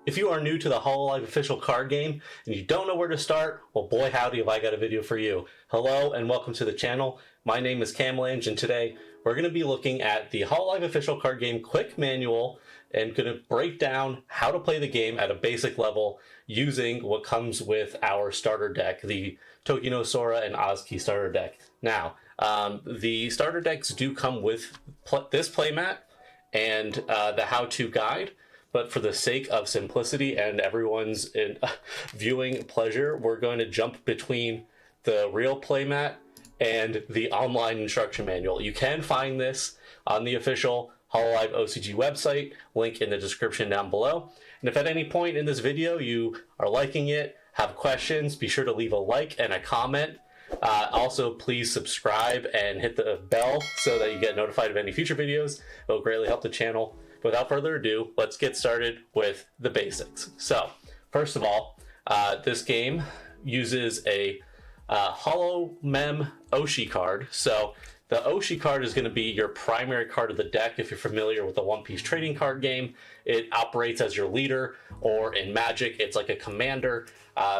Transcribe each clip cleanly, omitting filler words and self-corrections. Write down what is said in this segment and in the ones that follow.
If you are new to the HoloLive Official Card Game and you don't know where to start, well boy howdy have I got a video for you. Hello and welcome to the channel. My name is Camlange and today we're going to be looking at the HoloLive Official Card Game quick manual and going to break down how to play the game at a basic level using what comes with our starter deck, the Tokyo and hOCG starter deck. Now, the starter decks do come with this playmat and the how-to guide. But for the sake of simplicity and everyone's viewing pleasure, we're going to jump between the real playmat and the online instruction manual. You can find this on the official HoloLive OCG website, link in the description down below. And if at any point in this video you are liking it, have questions, be sure to leave a like and a comment. Also, please subscribe and hit the bell so that you get notified of any future videos. It will greatly help the channel. Without further ado, let's get started with the basics. So, first of all, this game uses a holomem Oshi card. So, the Oshi card is going to be your primary card of the deck. If you're familiar with the one-piece trading card game, it operates as your leader, or in Magic, it's like a commander.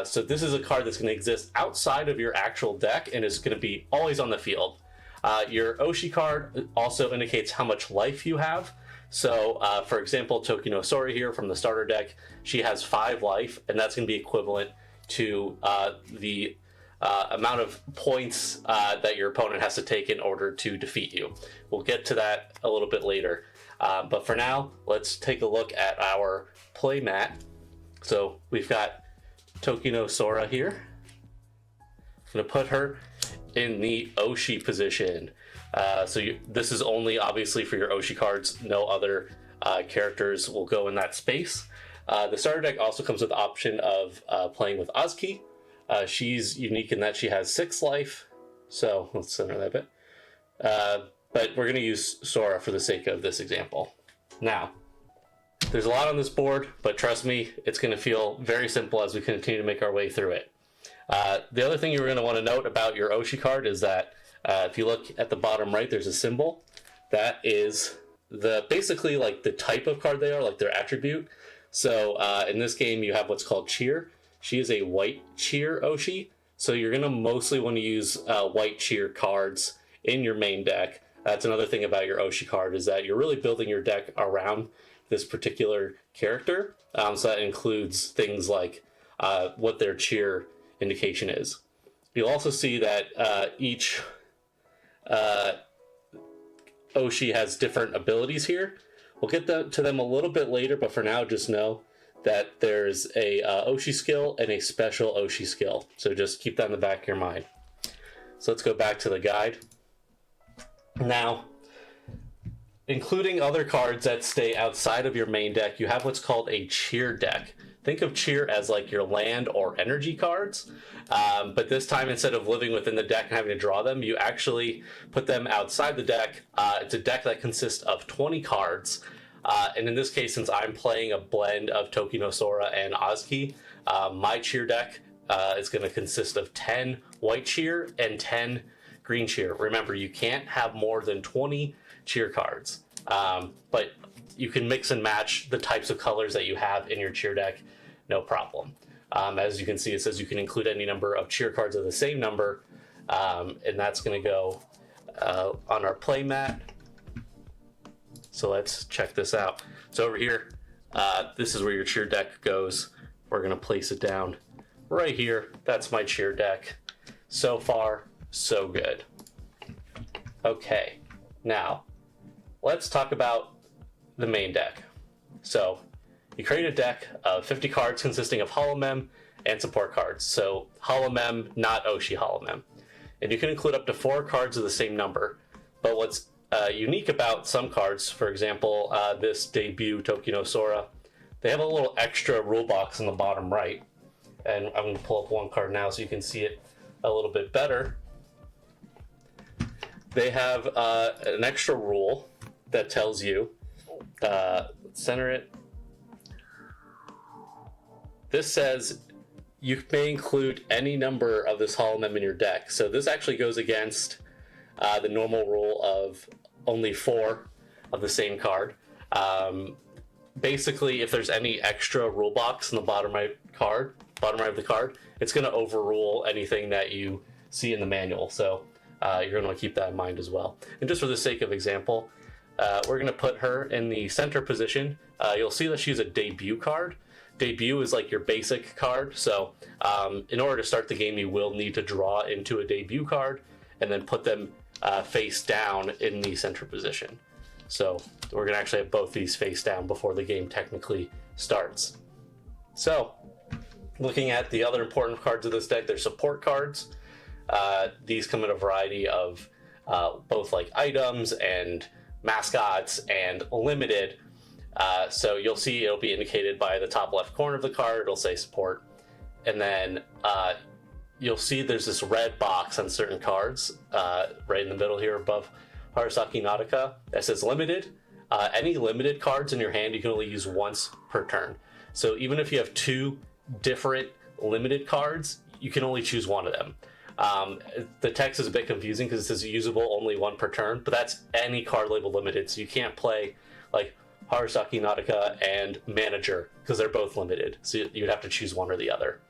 So this is a card that's going to exist outside of your actual deck and is going to be always on the field. Your Oshi card also indicates how much life you have. So, for example, Tokyo here from the starter deck, she has 5 life, and that's going to be equivalent to the amount of points that your opponent has to take in order to defeat you. We'll get to that a little bit later. But for now, let's take a look at our playmat. So we've got Tokyo here. I'm going to put her in the Oshi position. This is only obviously for your Oshi cards. No other characters will go in that space. The starter deck also comes with the option of playing with hOCG. She's unique in that she has 6 life. So let's center that bit. But we're going to use Sora for the sake of this example. Now, there's a lot on this board, but trust me, it's going to feel very simple as we continue to make our way through it. The other thing you're going to want to note about your Oshi card is that if you look at the bottom right, there's a symbol. That is basically like the type of card they are, like their attribute. So in this game, you have what's called Cheer. She is a white Cheer Oshi. So you're going to mostly want to use white Cheer cards in your main deck. That's another thing about your Oshi card is that you're really building your deck around this particular character. So that includes things like what their Cheer indication is. You'll also see that each Oshi has different abilities here. We'll get to them a little bit later, but for now, just know that there's a Oshi skill and a special Oshi skill. So just keep that in the back of your mind. So let's go back to the guide. Now, including other cards that stay outside of your main deck, you have what's called a Cheer deck. Think of Cheer as like your land or energy cards, but this time instead of living within the deck and having to draw them, you actually put them outside the deck. It's a deck that consists of 20 cards, and in this case, since I'm playing a blend of Tokyo and hOCG, my Cheer deck is going to consist of 10 white Cheer and 10 green Cheer. Remember, you can't have more than 20 Cheer cards, but you can mix and match the types of colors that you have in your Cheer deck, no problem. As you can see, it says you can include any number of Cheer cards of the same number, and that's going to go on our playmat. So let's check this out. So over here, this is where your Cheer deck goes. We're going to place it down right here. That's my Cheer deck. So far, so good. Okay, now let's talk about the main deck. So you create a deck of 50 cards consisting of holomem and support cards. So holomem, not Oshi holomem. And you can include up to 4 cards of the same number. But what's unique about some cards, for example, this debut Tokyo they have a little extra rule box in the bottom right. And I'm going to pull up one card now so you can see it a little bit better. They have an extra rule that tells you, center it. This says you may include any number of this holomem in your deck. So this actually goes against the normal rule of only 4 of the same card. basically, if there's any extra rule box in the bottom right of the card, it's going to overrule anything that you see in the manual. So you're going to keep that in mind as well. And just for the sake of example, we're going to put her in the center position. You'll see that she's a debut card. Debut is like your basic card. So in order to start the game, you will need to draw into a debut card and then put them face down in the center position. So we're going to actually have both these face down before the game technically starts. So looking at the other important cards of this deck, they're support cards. These come in a variety of both like items and mascots and limited. So you'll see it'll be indicated by the top left corner of the card. It'll say support. And then you'll see there's this red box on certain cards right in the middle here above hOCG Nautica that says limited. Any limited cards in your hand you can only use once per turn. So even if you have two different limited cards, you can only choose one of them. The text is a bit confusing because it says usable only one per turn, but that's any card labeled limited. So you can't play like hOCG Nautica and Manager because they're both limited. So you'd have to choose one or the other.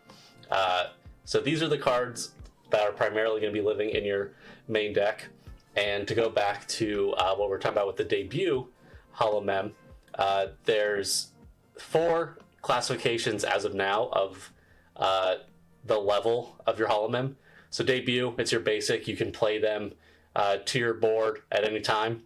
So these are the cards that are primarily going to be living in your main deck. And to go back to what we're talking about with the debut holomem, there's 4 classifications as of now of the level of your holomem. So debut, it's your basic. You can play them to your board at any time.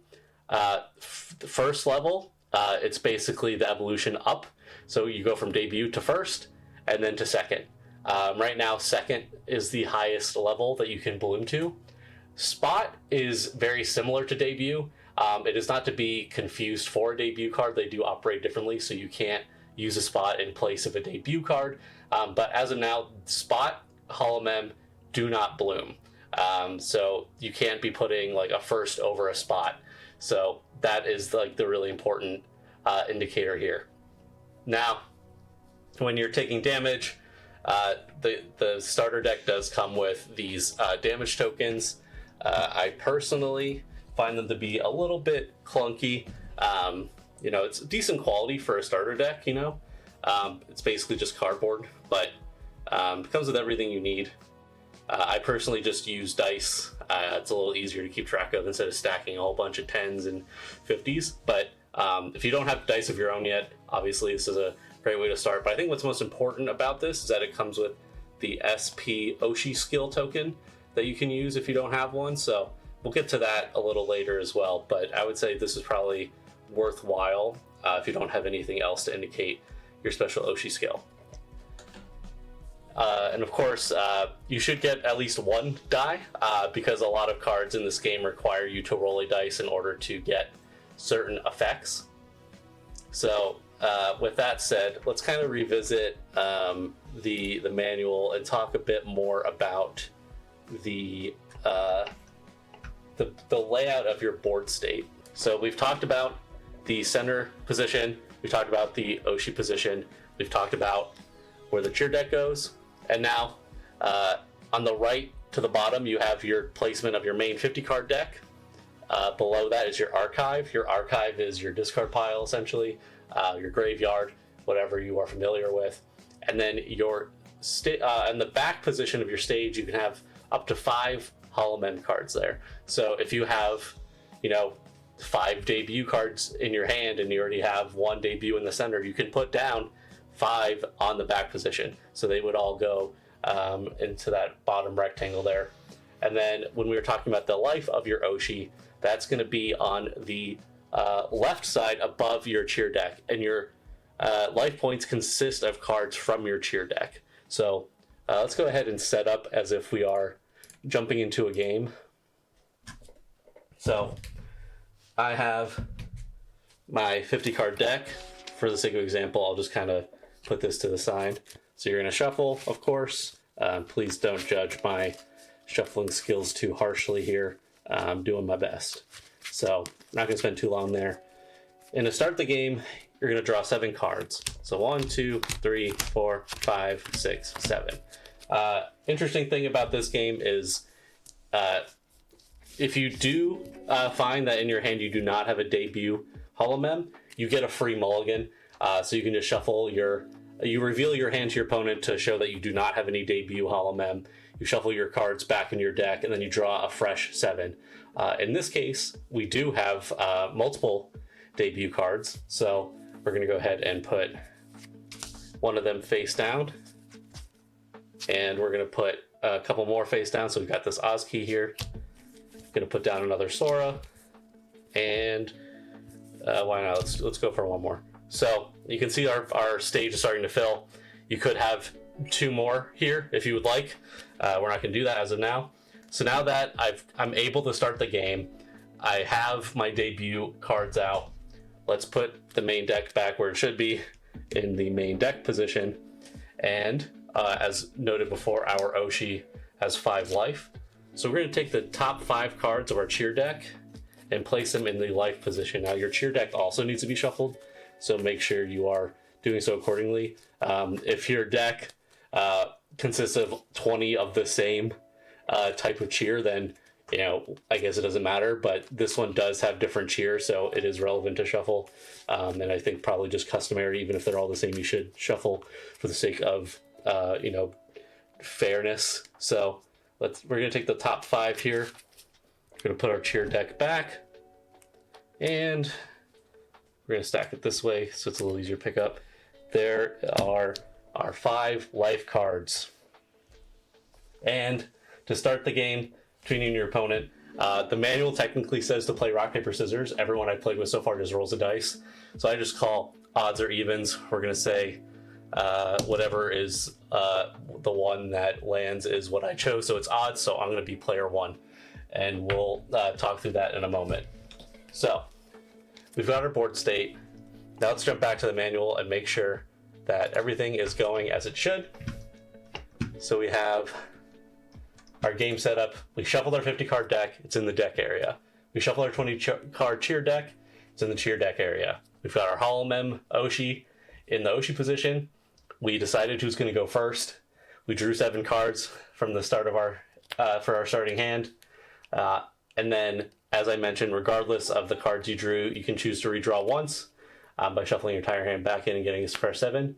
The first level, it's basically the evolution up. So you go from debut to first and then to second. Right now, second is the highest level that you can bloom to. Spot is very similar to debut. It is not to be confused for a debut card. They do operate differently, so you can't use a spot in place of a debut card. But as of now, spot holomem do not bloom. So you can't be putting like a first over a spot. So that is like the really important indicator here. Now, when you're taking damage, the starter deck does come with these damage tokens. I personally find them to be a little bit clunky. You know, it's decent quality for a starter deck, you know. It's basically just cardboard, but it comes with everything you need. I personally just use dice. It's a little easier to keep track of instead of stacking a whole bunch of 10s and 50s. But if you don't have dice of your own yet, obviously this is a great way to start. But I think what's most important about this is that it comes with the SP Oshi skill token that you can use if you don't have one. So we'll get to that a little later as well. But I would say this is probably worthwhile if you don't have anything else to indicate your special Oshi skill. And of course, you should get at least one die because a lot of cards in this game require you to roll a dice in order to get certain effects. So with that said, let's kind of revisit the manual and talk a bit more about the layout of your board state. So we've talked about the center position, we've talked about the Oshi position, we've talked about where the cheer deck goes, and now on the right to the bottom you have your placement of your main 50 card deck. Below that is your archive. Your archive is your discard pile essentially, your graveyard, whatever you are familiar with. And then your in the back position of your stage you can have up to 5 holomem cards there. So if you have, you know, 5 debut cards in your hand and you already have 1 debut in the center, you can put down 5 on the back position. So they would all go into that bottom rectangle there. And then when we were talking about the life of your Oshi, that's going to be on the left side above your cheer deck. And your life points consist of cards from your cheer deck. So let's go ahead and set up as if we are jumping into a game. So I have my 50 card deck. For the sake of example, I'll just kind of put this to the side. So you're going to shuffle, of course. Please don't judge my shuffling skills too harshly here. I'm doing my best. So I'm not going to spend too long there. And to start the game, you're going to draw 7 cards. So 1, 2, 3, 4, 5, 6, 7. Interesting thing about this game is if you do find that in your hand you do not have a debut holomem, you get a free mulligan. So you can just shuffle you reveal your hand to your opponent to show that you do not have any debut holomem. You shuffle your cards back in your deck, and then you draw a fresh 7. In this case, we do have multiple debut cards, so we're going to go ahead and put one of them face down, and we're going to put a couple more face down. So we've got this OCG here. Going to put down another Sora, and why not? Let's go for one more. So you can see our stage is starting to fill. You could have 2 more here if you would like. We're not going to do that as of now. So now that I'm able to start the game, I have my debut cards out. Let's put the main deck back where it should be, in the main deck position. And as noted before, our Oshi has 5 life. So we're going to take the top 5 cards of our cheer deck and place them in the life position. Now your cheer deck also needs to be shuffled, so make sure you are doing so accordingly. If your deck consists of 20 of the same type of cheer, then I guess it doesn't matter, but this one does have different cheer, so it is relevant to shuffle. And I think probably just customary, even if they're all the same, you should shuffle for the sake of fairness. So we're going to take the top 5 here. We're going to put our cheer deck back, and we're going to stack it this way so it's a little easier to pick up. There are our 5 life cards. And to start the game between you and your opponent, the manual technically says to play rock, paper, scissors. Everyone I've played with so far just rolls a dice. So I just call odds or evens. We're going to say whatever is the one that lands is what I chose. So it's odds, so I'm going to be player 1. And we'll talk through that in a moment. So we've got our board state. Now let's jump back to the manual and make sure that everything is going as it should. So we have our game setup. We shuffled our 50 card deck. It's in the deck area. We shuffled our 20 card cheer deck. It's in the cheer deck area. We've got our holomem Oshi in the Oshi position. We decided who's going to go first. We drew 7 cards from the start of our for our starting hand. And then, as I mentioned, regardless of the cards you drew, you can choose to redraw once by shuffling your entire hand back in and getting a fresh 7.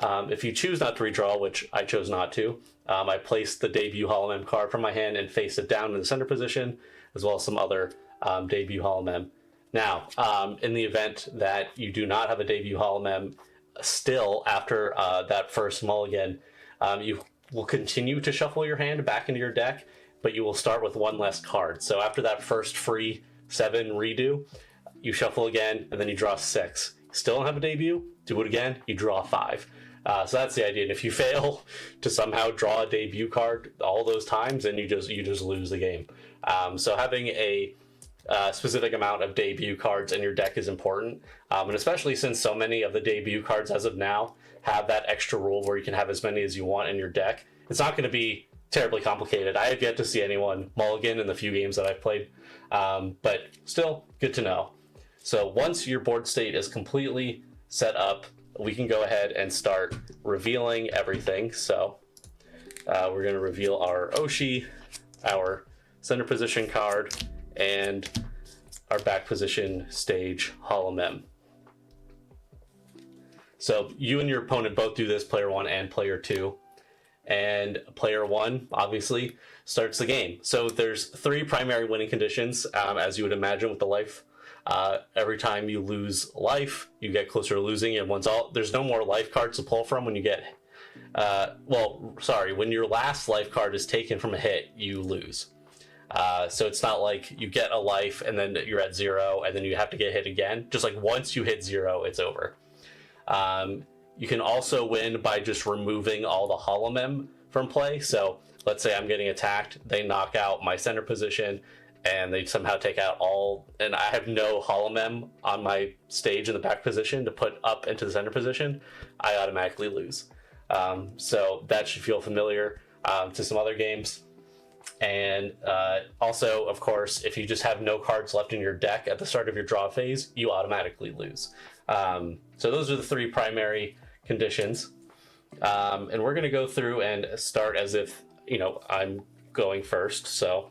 If you choose not to redraw, which I chose not to, I placed the debut holomem card from my hand and faced it down in the center position, as well as some other debut holomem. Now, in the event that you do not have a debut holomem, still after that first mulligan, you will continue to shuffle your hand back into your deck, but you will start with 1 less card. So after that first free 7 redo, you shuffle again, and then you draw 6. Still don't have a debut, do it again, you draw 5. So that's the idea. And if you fail to somehow draw a debut card all those times, then you just lose the game. So having a specific amount of debut cards in your deck is important, and especially since so many of the debut cards as of now have that extra rule where you can have as many as you want in your deck. It's not going to be terribly complicated. I have yet to see anyone mulligan in the few games that I've played, but still good to know. So once your board state is completely set up, we can go ahead and start revealing everything. So we're going to reveal our Oshi, our center position card, and our back position stage holomem. So you and your opponent both do this, player 1 and player 2. And player 1 obviously starts the game. So there's 3 primary winning conditions, as you would imagine with the life. Every time you lose life, you get closer to losing, and there's no more life cards to pull from when you get when your last life card is taken from a hit, you lose. So it's not like you get a life and then you're at 0 and then you have to get hit again. Just like once you hit 0, it's over. You can also win by just removing all the holomem from play. So let's say I'm getting attacked, they knock out my center position, and they somehow take out and I have no holomem on my stage in the back position to put up into the center position, I automatically lose. So that should feel familiar to some other games. And also, of course, if you just have no cards left in your deck at the start of your draw phase, you automatically lose. So those are the 3 primary conditions. And we're going to go through and start as if, I'm going first. So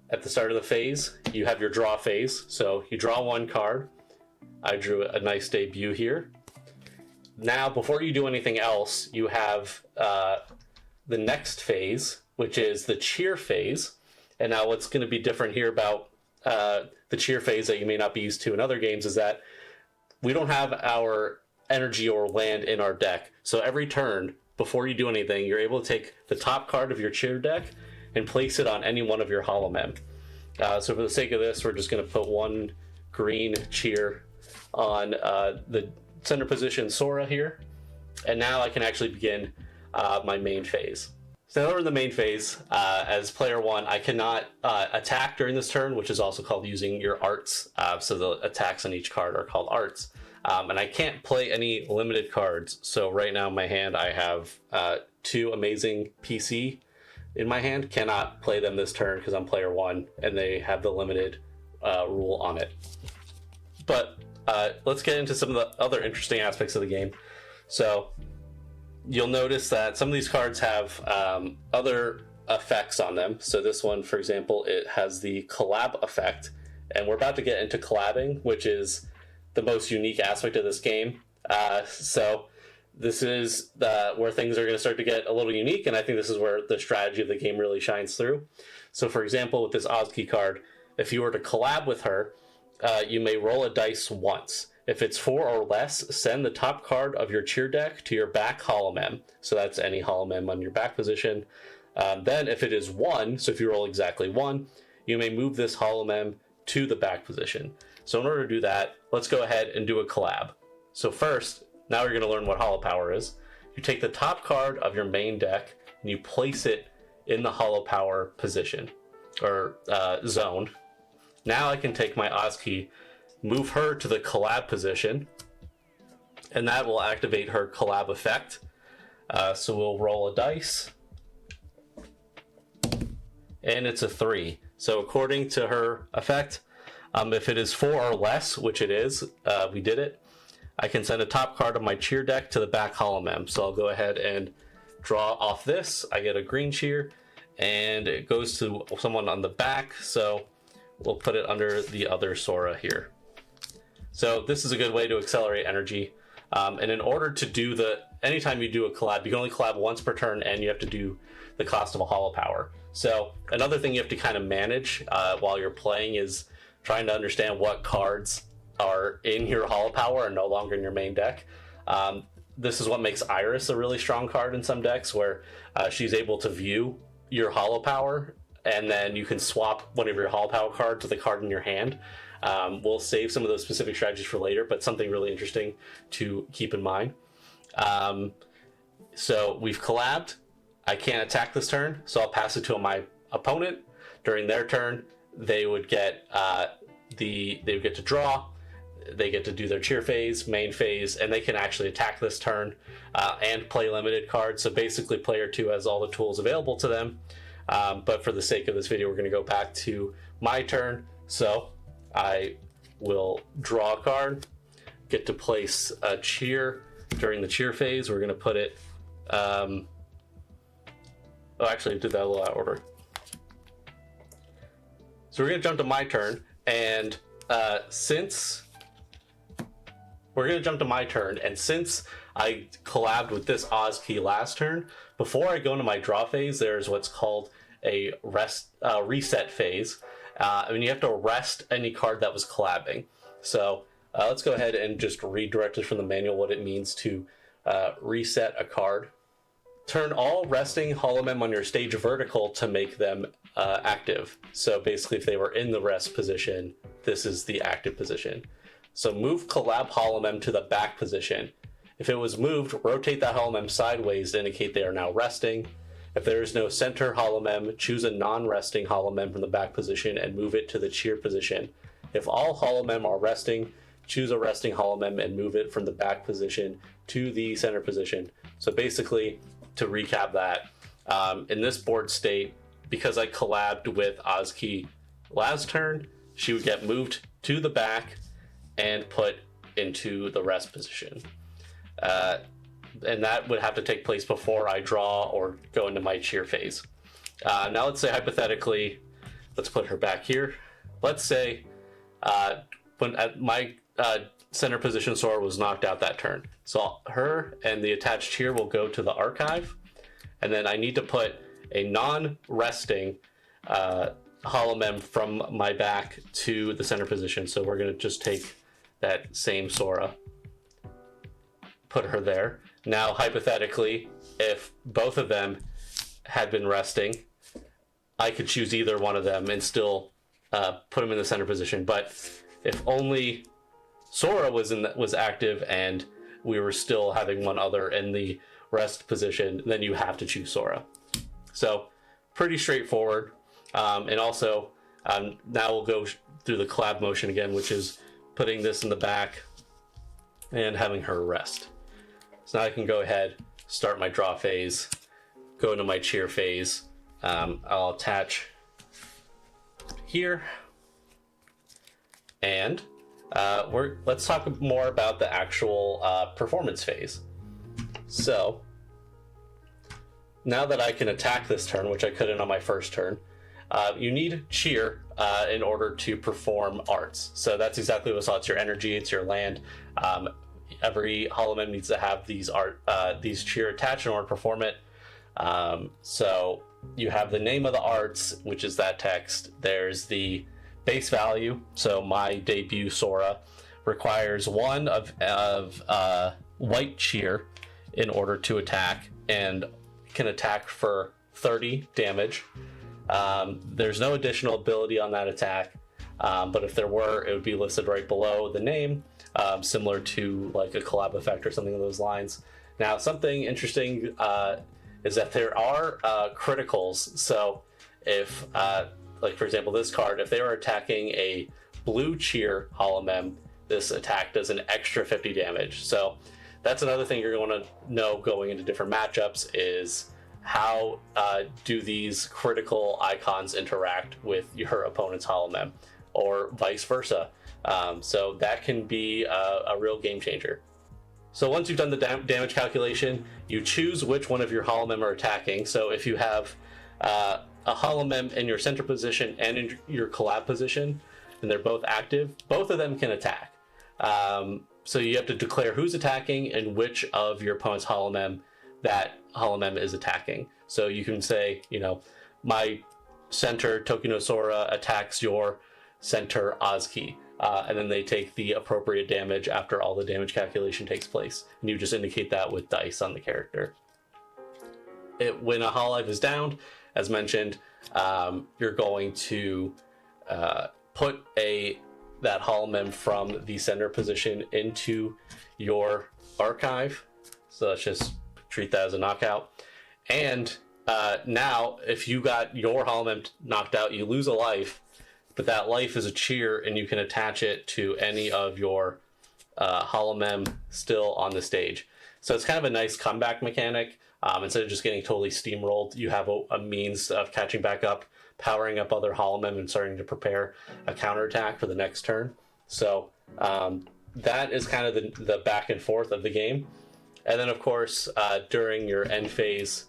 at the start of the phase, you have your draw phase. So you draw 1 card. I drew a nice debut here. now, before you do anything else, you have the next phase, which is the cheer phase. And now what's going to be different here about the cheer phase that you may not be used to in other games is that we don't have our energy or land in our deck. So every turn, before you do anything, you're able to take the top card of your cheer deck and place it on any one of your holomem. So for the sake of this, we're just going to put one green cheer on the center position Sora here. And now I can actually begin my main phase. So now we're in the main phase. As player one, I cannot attack during this turn, which is also called using your arts. So the attacks on each card are called arts. And I can't play any limited cards. So right now in my hand, I have 2 amazing PC in my hand. Cannot play them this turn because I'm player one and they have the limited rule on it. But let's get into some of the other interesting aspects of the game. So you'll notice that some of these cards have other effects on them. So this one, for example, it has the collab effect. And we're about to get into collabing, which is the most unique aspect of this game. So this is where things are going to start to get a little unique, and I think this is where the strategy of the game really shines through. So for example, with this hOCG card, if you were to collab with her, you may roll a dice once. If it's 4 or less, send the top card of your cheer deck to your back holomem. So that's any holomem on your back position. Then if it is 1, so if you roll exactly 1, you may move this holomem to the back position. So in order to do that, let's go ahead and do a collab. So first, now you're going to learn what holo power is. You take the top card of your main deck and you place it in the holo power position or zone. Now I can take my hOCG, move her to the collab position, and that will activate her collab effect. So we'll roll a dice, and it's a 3. So according to her effect, if it is 4 or less, which it is, we did it, I can send a top card of my cheer deck to the back holomem. So I'll go ahead and draw off this. I get a green cheer, and it goes to someone on the back. So we'll put it under the other Sora here. So this is a good way to accelerate energy. And in order to do anytime you do a collab, you can only collab once per turn, and you have to do the cost of a holo power. So another thing you have to kind of manage while you're playing is trying to understand what cards are in your holo power and no longer in your main deck. This is what makes Iris a really strong card in some decks, where she's able to view your holo power, and then you can swap one of your holo power cards to the card in your hand. We'll save some of those specific strategies for later, but something really interesting to keep in mind. So we've collabed. I can't attack this turn, so I'll pass it to my opponent. During their turn, they would get to draw. They get to do their cheer phase, main phase, and they can actually attack this turn and play limited cards. So basically, player 2 has all the tools available to them. But for the sake of this video, we're going to go back to my turn. So I will draw a card, get to place a cheer during the cheer phase. We're going to put it. Actually, I did that a little out of order. So we're going to jump to my turn, and since I collabed with this hOCG last turn, before I go into my draw phase, there's what's called a reset phase. You have to rest any card that was collabing. So let's go ahead and just read directly from the manual what it means to reset a card. Turn all resting holomem on your stage vertical to make them active. So basically, if they were in the rest position, this is the active position. So move collab holomem to the back position. If it was moved, rotate that holomem sideways to indicate they are now resting. If there is no center holomem, choose a non-resting holomem from the back position and move it to the cheer position. If all holomem are resting, choose a resting holomem and move it from the back position to the center position. So basically, to recap that, in this board state, because I collabed with hOCG last turn, she would get moved to the back and put into the rest position. And that would have to take place before I draw or go into my cheer phase. Now let's say hypothetically, let's put her back here. Let's say when at my center position Sora was knocked out that turn. So her and the attached cheer will go to the archive, and then I need to put a non-resting holomem from my back to the center position. So we're going to just take that same Sora, put her there. Now, hypothetically, if both of them had been resting, I could choose either one of them and still put them in the center position. But if only Sora was active and we were still having one other in the rest position, then you have to choose Sora. So pretty straightforward. And also, now we'll go through the collab motion again, which is putting this in the back and having her rest. So now I can go ahead, start my draw phase, go into my cheer phase. I'll attach here, and let's talk more about the actual performance phase. So now that I can attack this turn, which I couldn't on my first turn, you need cheer in order to perform arts. So that's exactly what it's your energy, it's your land. Every holomem needs to have these cheer attached in order to perform it. So you have the name of the arts, which is that text. There's the base value. So my debut Sora requires one of white cheer in order to attack, and can attack for 30 damage. There's no additional ability on that attack, but if there were, it would be listed right below the name, similar to like a collab effect or something along those lines. Now, something interesting is that there are criticals. So if, like for example, this card, if they were attacking a blue cheer holomem, this attack does an extra 50 damage. So that's another thing you're going to know going into different matchups is how do these critical icons interact with your opponent's holomem, or vice versa. So that can be a real game changer. So once you've done the damage calculation, you choose which one of your holomem are attacking. So if you have a holomem in your center position and in your collab position, and they're both active, both of them can attack. So you have to declare who's attacking and which of your opponent's holomem that holomem is attacking. So you can say, you know, my center Tokino Sora attacks your center hOCG, and then they take the appropriate damage after all the damage calculation takes place. And you just indicate that with dice on the character. When a hololive is downed, as mentioned, you're going to put that holomem from the center position into your archive. So let's just treat that as a knockout. And now, if you got your holomem knocked out, you lose a life, but that life is a cheer, and you can attach it to any of your holomem still on the stage. So it's kind of a nice comeback mechanic. Instead of just getting totally steamrolled, you have a means of catching back up, powering up other holomem, and starting to prepare a counterattack for the next turn. So that is kind of the back and forth of the game. And then, of course, during your end phase,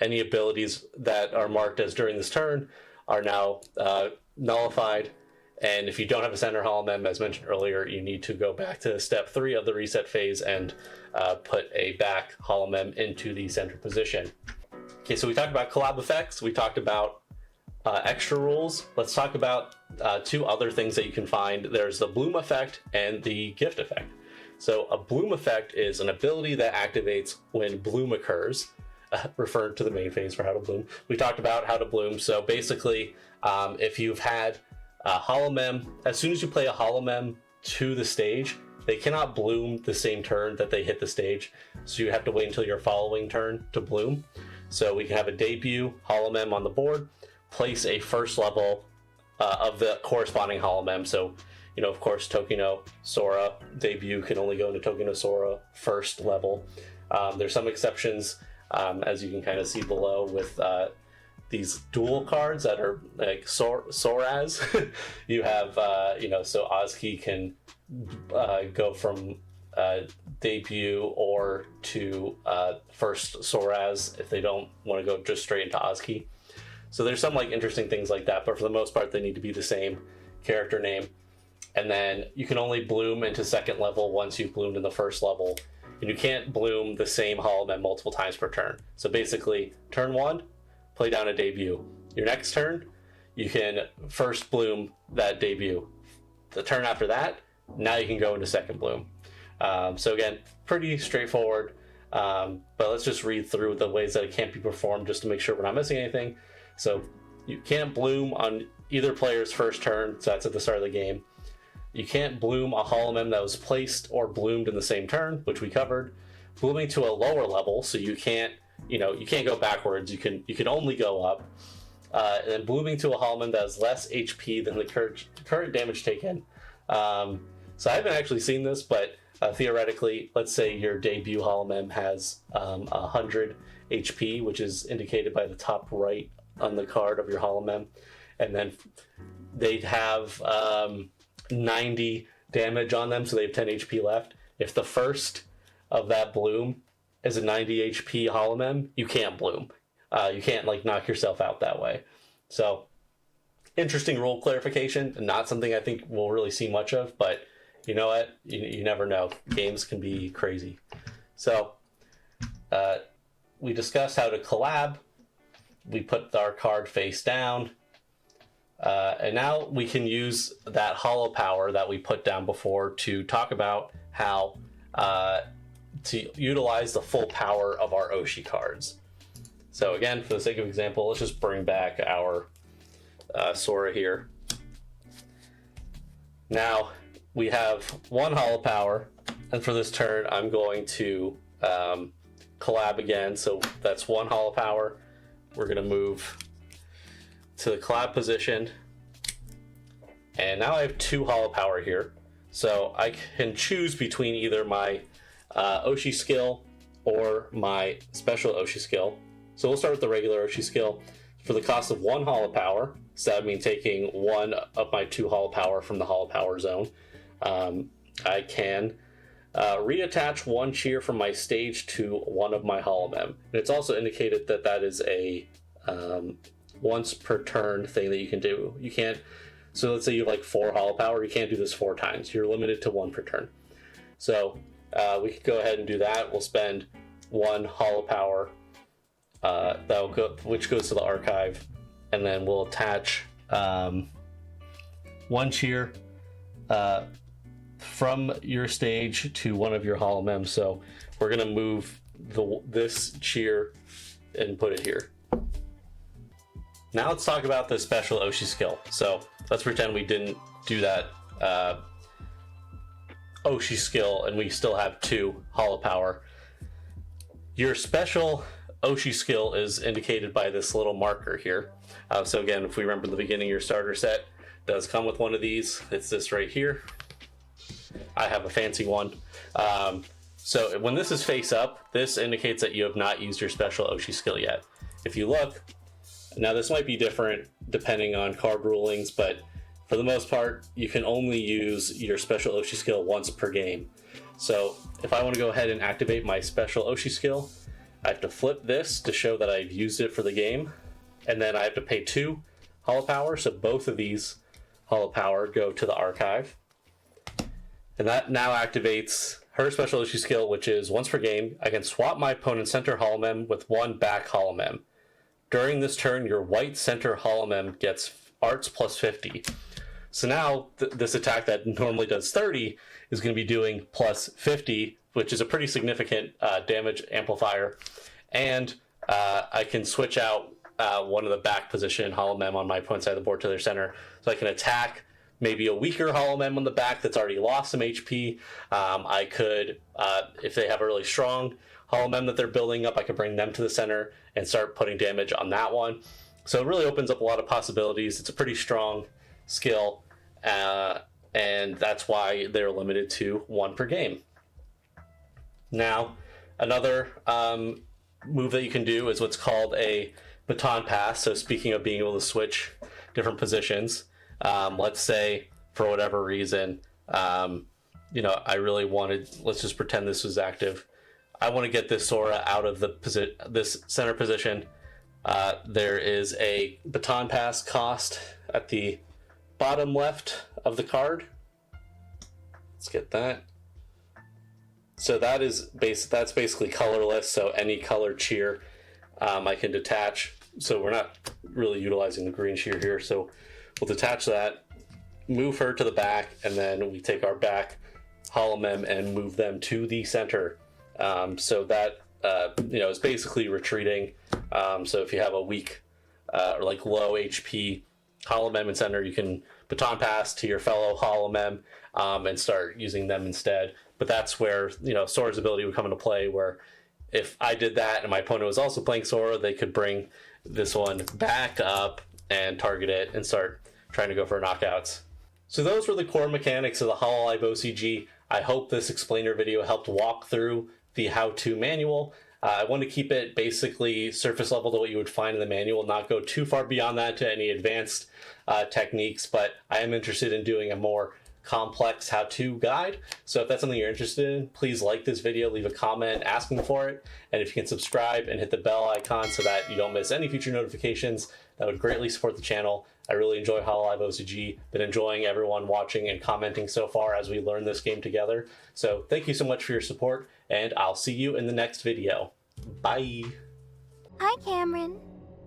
any abilities that are marked as during this turn are now nullified. And if you don't have a center holomem, as mentioned earlier, you need to go back to step 3 of the reset phase and put a back holomem into the center position. Okay, so we talked about collab effects. We talked about extra rules. Let's talk about 2 other things that you can find. There's the bloom effect and the gift effect. So a bloom effect is an ability that activates when bloom occurs, referred to the main phase for how to bloom. We talked about how to bloom. So basically, if you've had a holomem, as soon as you play a holomem to the stage, they cannot bloom the same turn that they hit the stage. So you have to wait until your following turn to bloom. So we can have a debut holomem on the board, place a first level of the corresponding holomem. So, you know, of course, Tokino Sora debut can only go into Tokino Sora first level. There's some exceptions, as you can kind of see below, with these dual cards that are like Soraz. You have, you know, so hOCG can go from debut or to first Soraz if they don't want to go just straight into hOCG. So there's some like interesting things like that, but for the most part, they need to be the same character name. And then you can only bloom into second level once you've bloomed in the first level. And you can't bloom the same holomem multiple times per turn. So basically, turn 1, play down a debut. Your next turn, you can first bloom that debut. The turn after that, now you can go into second bloom. So again, pretty straightforward. But let's just read through the ways that it can't be performed just to make sure we're not missing anything. So you can't bloom on either player's first turn, so that's at the start of the game. You can't bloom a holomem that was placed or bloomed in the same turn, which we covered. Blooming to a lower level, so you can't go backwards. You can only go up. And then blooming to a holomem that has less HP than the current damage taken. So I haven't actually seen this, but theoretically, let's say your debut holomem has 100 HP, which is indicated by the top right on the card of your holomem, and then they'd have 90 damage on them, so they have 10 HP left. If the first of that bloom is a 90 HP holomem, you can't bloom. You can't like knock yourself out that way. So interesting rule clarification, not something I think we'll really see much of, but you know what? You never know. Games can be crazy. So we discussed how to collab. We put our card face down. And now we can use that holo power that we put down before to talk about how to utilize the full power of our Oshi cards. So again, for the sake of example, let's just bring back our Sora here. Now we have one holo power, and for this turn I'm going to collab again. So that's one holo power. We're going to move to the collab position, and now I have two holo power here, so I can choose between either my Oshi skill or my special Oshi skill. So we'll start with the regular Oshi skill. For the cost of one holo power, so that would mean taking one of my two holo power from the holo power zone, I can reattach one cheer from my stage to one of my holomem. And it's also indicated that that is a once per turn thing that you can do. You can't, so let's say you have like 4 holo power, you can't do this 4 times. You're limited to 1 per turn. So we could go ahead and do that. We'll spend 1 holo power which goes to the archive, and then we'll attach 1 cheer from your stage to one of your holomem. So we're gonna move this cheer and put it here. Now let's talk about the special Oshi skill. So let's pretend we didn't do that Oshi skill and we still have 2 holo power. Your special Oshi skill is indicated by this little marker here. So again, if we remember the beginning, your starter set does come with one of these. It's this right here. I have a fancy one. So when this is face up, this indicates that you have not used your special Oshi skill yet. If you look, now this might be different depending on card rulings, but for the most part, you can only use your special Oshi skill once per game. So if I want to go ahead and activate my special Oshi skill, I have to flip this to show that I've used it for the game, and then I have to pay 2 holo power, so both of these holo power go to the archive. And that now activates her special Oshi skill, which is once per game, I can swap my opponent's center holomem with 1 back holomem. During this turn, your white center holomem gets arts plus 50. So now this attack that normally does 30 is going to be doing plus 50, which is a pretty significant damage amplifier. And I can switch out one of the back position holomem on my opponent's side of the board to their center. So I can attack maybe a weaker holomem on the back that's already lost some HP. I could, if they have a really strong holomem that they're building up, I could bring them to the center and start putting damage on that one. So it really opens up a lot of possibilities. It's a pretty strong skill, and that's why they're limited to 1 per game. Now, another move that you can do is what's called a baton pass. So speaking of being able to switch different positions, let's say for whatever reason, I really wanted, let's just pretend this was active. I want to get this Sora out of this center position. There is a baton pass cost at the bottom left of the card. Let's get that. So that's basically colorless, so any color cheer I can detach. So we're not really utilizing the green cheer here, so we'll detach that, move her to the back, and then we take our back holomem and move them to the center. So that is basically retreating. So if you have a weak or like low HP holomem in center, you can baton pass to your fellow holomem and start using them instead. But that's where Sora's ability would come into play, where if I did that and my opponent was also playing Sora, they could bring this one back up and target it and start trying to go for knockouts. So those were the core mechanics of the hololive OCG. I hope this explainer video helped walk through the how-to manual. I want to keep it basically surface level to what you would find in the manual, not go too far beyond that to any advanced techniques, but I am interested in doing a more complex how-to guide. So if that's something you're interested in, please like this video, leave a comment asking for it, and if you can subscribe and hit the bell icon so that you don't miss any future notifications, that would greatly support the channel. I really enjoy hololive OCG, been enjoying everyone watching and commenting so far as we learn this game together. So thank you so much for your support, and I'll see you in the next video. Bye! Hi, Cameron.